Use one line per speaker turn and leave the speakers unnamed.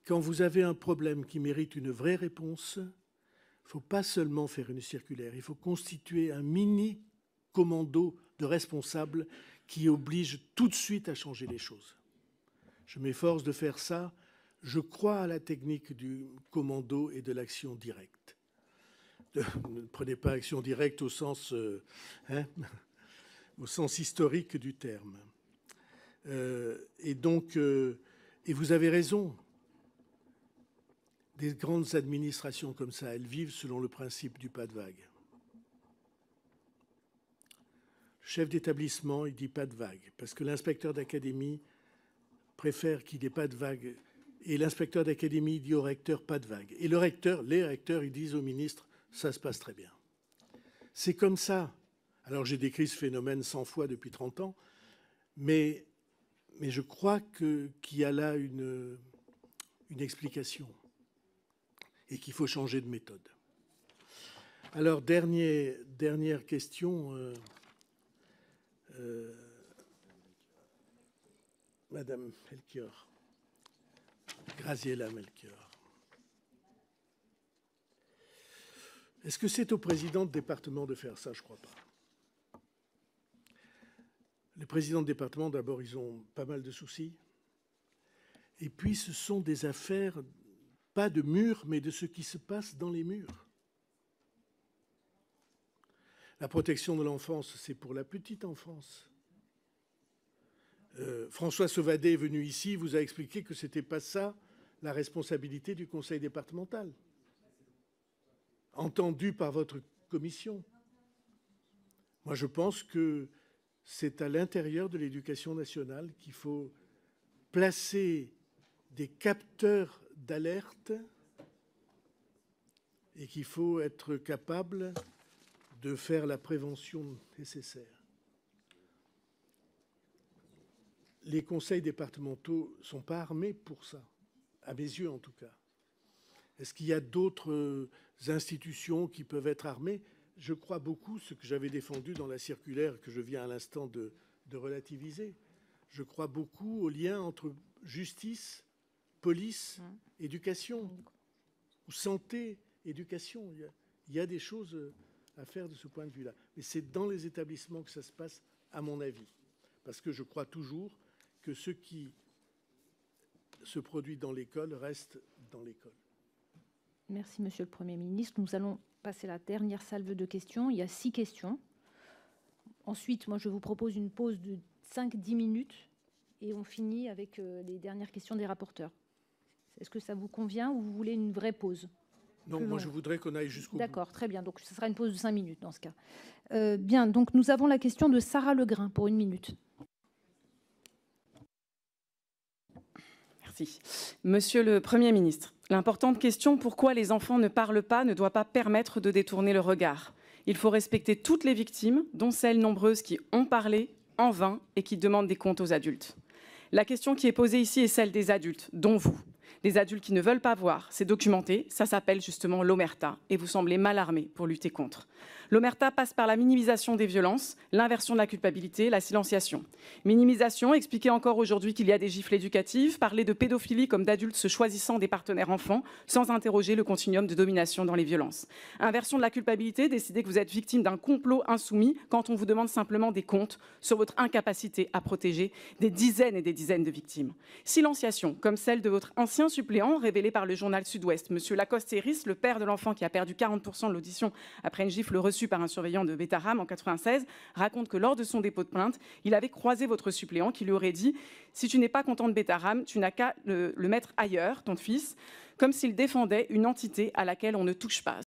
quand vous avez un problème qui mérite une vraie réponse, il ne faut pas seulement faire une circulaire, il faut constituer un mini commando de responsables qui oblige tout de suite à changer les choses. Je m'efforce de faire ça. Je crois à la technique du commando et de l'action directe. Ne prenez pas action directe au sens historique du terme. Et vous avez raison. Des grandes administrations comme ça, elles vivent selon le principe du pas de vague. Le chef d'établissement, il dit pas de vague, parce que l'inspecteur d'académie préfère qu'il n'y ait pas de vague. Et l'inspecteur d'académie dit au recteur pas de vague. Et les recteurs, ils disent au ministre, ça se passe très bien. C'est comme ça. Alors j'ai décrit ce phénomène 100 fois depuis 30 ans, mais je crois qu'il y a là une explication et qu'il faut changer de méthode. Alors, dernière question. Madame Melchior, Graziella Melchior. Est-ce que c'est au président de département de faire ça? Je ne crois pas. Les présidents de département, d'abord, ils ont pas mal de soucis. Et puis, ce sont des affaires, pas de murs, mais de ce qui se passe dans les murs. La protection de l'enfance, c'est pour la petite enfance. François Sauvadet est venu ici, vous a expliqué que ce n'était pas ça la responsabilité du conseil départemental, entendu par votre commission. Moi, je pense que c'est à l'intérieur de l'éducation nationale qu'il faut placer des capteurs d'alerte et qu'il faut être capable de faire la prévention nécessaire. Les conseils départementaux ne sont pas armés pour ça, à mes yeux en tout cas. Est-ce qu'il y a d'autres institutions qui peuvent être armées? Je crois beaucoup ce que j'avais défendu dans la circulaire que je viens à l'instant de relativiser. Je crois beaucoup au lien entre justice, police, éducation, ou santé, éducation. Il y a des choses à faire de ce point de vue-là. Mais c'est dans les établissements que ça se passe, à mon avis. Parce que je crois toujours que ce qui se produit dans l'école reste dans l'école.
Merci, Monsieur le Premier ministre. Nous allons passer la dernière salve de questions. Il y a 6 questions. Ensuite, moi, je vous propose une pause de 5-10 minutes et on finit avec les dernières questions des rapporteurs. Est-ce que ça vous convient ou vous voulez une vraie pause?
Non, moi, je voudrais qu'on aille jusqu'au bout.
D'accord, très bien. Donc, ce sera une pause de 5 minutes dans ce cas. Bien, donc nous avons la question de Sarah Legrain pour 1 minute.
Merci. Monsieur le Premier ministre, l'importante question « Pourquoi les enfants ne parlent pas ?» ne doit pas permettre de détourner le regard. Il faut respecter toutes les victimes, dont celles nombreuses qui ont parlé en vain et qui demandent des comptes aux adultes. La question qui est posée ici est celle des adultes, dont vous. Des adultes qui ne veulent pas voir, c'est documenté, ça s'appelle justement l'omerta et vous semblez mal armés pour lutter contre. L'omerta passe par la minimisation des violences, l'inversion de la culpabilité, la silenciation. Minimisation, expliquer encore aujourd'hui qu'il y a des gifles éducatives, parler de pédophilie comme d'adultes se choisissant des partenaires enfants sans interroger le continuum de domination dans les violences. Inversion de la culpabilité, décider que vous êtes victime d'un complot insoumis quand on vous demande simplement des comptes sur votre incapacité à protéger des dizaines et des dizaines de victimes. Silenciation, comme celle de votre ancien suppléant révélé par le journal Sud-Ouest. Monsieur Lacoste-Héris, le père de l'enfant qui a perdu 40% de l'audition après une gifle reçue par un surveillant de Betaram en 96, raconte que lors de son dépôt de plainte, il avait croisé votre suppléant qui lui aurait dit « Si tu n'es pas content de Betaram, tu n'as qu'à le mettre ailleurs, ton fils », comme s'il défendait une entité à laquelle on ne touche pas.